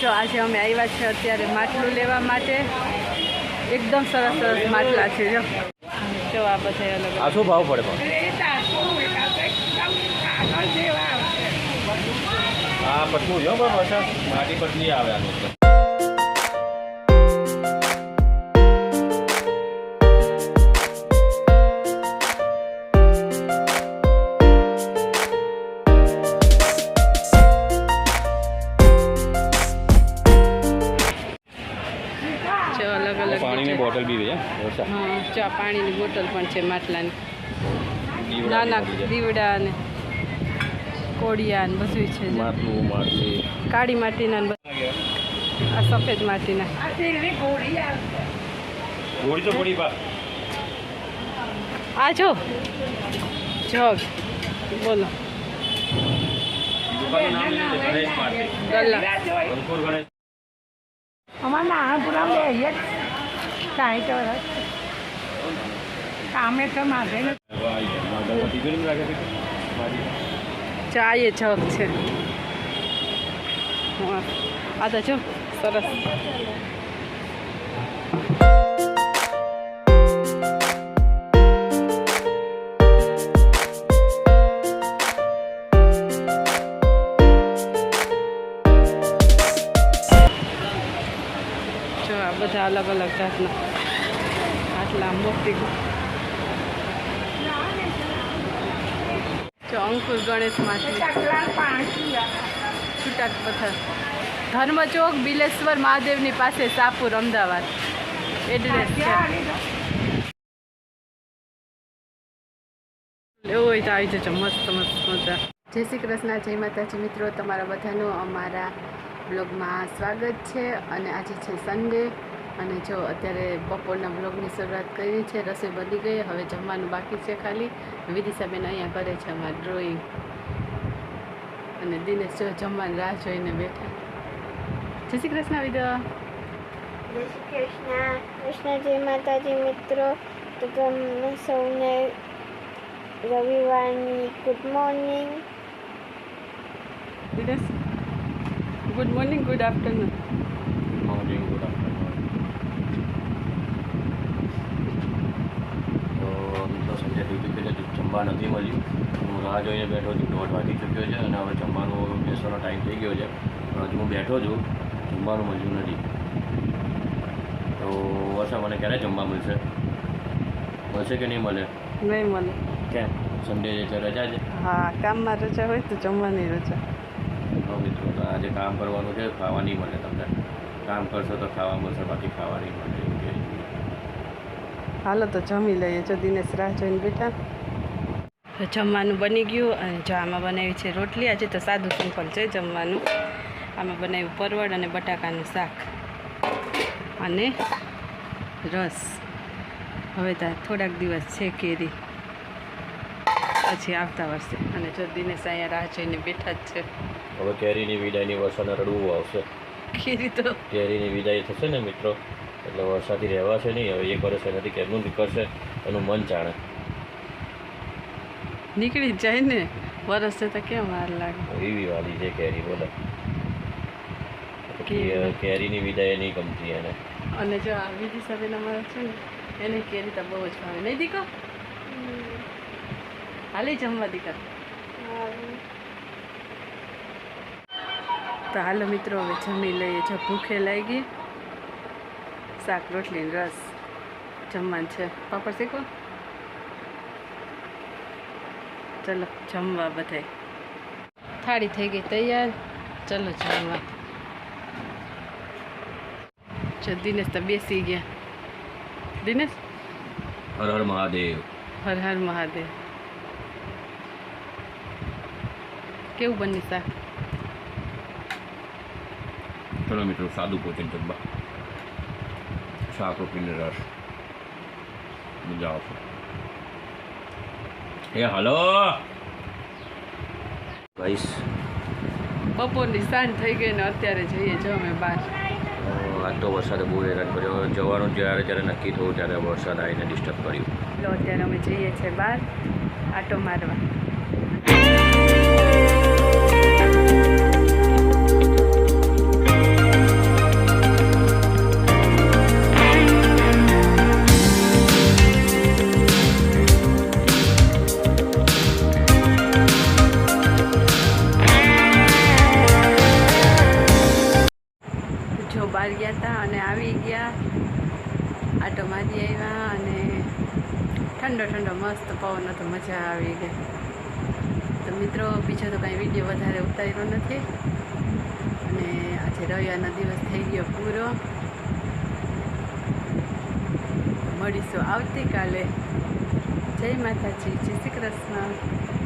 જો આજે અમે આવ્યા છે અત્યારે માટલું લેવા માટે. એકદમ સરસ સરસ માટલા છે. જો આ બધા અલગ આ શું ભાવ પડે પણ આ પતલું જો બરાબર છે માટી પતલી આવે આનું પાણીની બોટલ બી છે. હા ચા પાણીની બોટલ પણ છે માટલાની. નાના દીવડા ને કોડિયા ને બધું છે. માટલું માટલી કાળી માટીના આ સફેદ માટીના. ગોળી તો પડી બા આ જો જગ બોલો દુકાનનું નામ છે ગણેશ માટી ગલ્લા. અંકુર ગણેશ અમારા નાણાપુરા કાંઈ તો કામે તો મારે ચા એ જગ છે. હા આ તો જો સરસ. જો આ બધા અલગ અલગ જાતના આટલા મોટી. જો અંકુર ગણેશ માટે છૂટાક પથ્થર. ધર્મચોક બિલેશ્વર મહાદેવની પાસે સાપુર અમદાવાદ એડ્રેસ છે. એવું હોય તો આવી જજો. મસ્ત મસ્ત મજા. જય શ્રી કૃષ્ણ, જય માતાજી મિત્રો. તમારા બધાનું અમારા બ્લોગમાં સ્વાગત છે. અને આજે છે સન્ડે અને જો અત્યારે બપોરના બ્લોગની શરૂઆત કરી છે. રસોઈ બની ગઈ, હવે જમવાનું બાકી છે ખાલી. વિદિશાબેન અહીંયા કરે છે અમારે ડ્રોઈંગ અને દિનેશ જો જમવાની રાહ જોઈને બેઠા. જય શ્રી કૃષ્ણ વિદા. જય શ્રી કૃષ્ણ. કૃષ્ણ જય માતાજી મિત્રો. તો તમને સૌને રવિવારની good morning. Dinesh good morning, good afternoon. Morning good afternoon. તો સંજય ડ્યુટી કે જમવા નથી મળ્યું. હું રાહ જોઈને બેઠો છું. 1:30 વાગી ચૂક્યો છે અને હવે જમવાનું બેસવાનો ટાઈમ થઈ ગયો છે. પણ હજુ હું બેઠો છું, જમવાનું મળ્યું નથી. તો વર્ષા મને ક્યારે જમવા મળશે કે નહીં મળે? નહીં મળે. કેમ? સન્ડે છે રજા છે. હા કામમાં રજા હોય તો જમવાની રજા. મિત્રો તો આજે કામ કરવાનું છે, ખાવા નહીં મળે તમને. કામ કરશો તો ખાવા મળશે, બાકી ખાવા નહીં મળે એવું કે. હાલો તો જમી લઈએ. જો દિનેશ રાહ જોઈને બેઠા. જમવાનું બની ગયું અને જો આમાં બનાવી છે રોટલી. આજે તો સાદું સિમ્પલ છે જમવાનું. આમાં બનાવ્યું પરવળ અને બટાકાનું શાક અને રસ. હવે ત્યાં થોડાક દિવસ છે કેરી, પછી આવતા વર્ષે. અને જો દિનેશ અહીંયા રાહ જોઈને બેઠા જ છે. હવે કેરીની વિદાયની વર્ષાને રડવું આવશે. કેરીની વિદાય થશે ને મિત્રો, એટલે વર્ષાથી રહેવાશે નહીં. હવે એક વર્ષ એનાથી કેમનું નીકળશે એનું મન જાણે. નીકળી જ જાય ને, વરસ છે તો કેમ વાર લાગે. એવી વાલી છે કેરી બોલે. કેરીની વિદાય નહીં ગમતી એને. અને જો આ વિદિશાબેન અમારે છે ને, એને કેરી તો બહુ જ ભાવે. નહીં દીકો? હાલી જમવા દીકરા. તો હાલો મિત્રો હવે જમી લઈએ. જો ભૂખે લાગી. શાક રોટલી રસ જમવાનું છે. પાપડ શેકો. ચલો જમવા બધાય. થાળી થઈ ગઈ તૈયાર. ચલો જમવા. જો દિનેશ તો બેસી ગયા. દિનેશ હર હર મહાદેવ. હર હર મહાદેવ. કેવું બની શાક? ચલો મિત્રો સાદું પોચીને જમવા. શાક રોટલીને રસ મજા આવશે. એ હલો ગાઈસ, બપોરની સાંજ થઈ ગઈ ને અત્યારે જઈએ જો અમે બહાર. આજ તો વરસાદે બહુ હેરાન કર્યો. જવાનું જ્યારે નક્કી થયું ત્યારે વરસાદ આવીને ડિસ્ટર્બ કર્યું. એટલે અત્યારે અમે જઈએ છીએ બહાર આટો મારવા. મારી આવ્યા અને ઠંડો ઠંડો મસ્ત પવન હતો, મજા આવી ગઈ. તો મિત્રો બીજો તો કાંઈ વિડીયો વધારે ઉતાર્યો નથી અને આજે રવિવારનો દિવસ થઈ ગયો પૂરો. મળીશું આવતીકાલે. જય માતાજી, જય શ્રી કૃષ્ણ.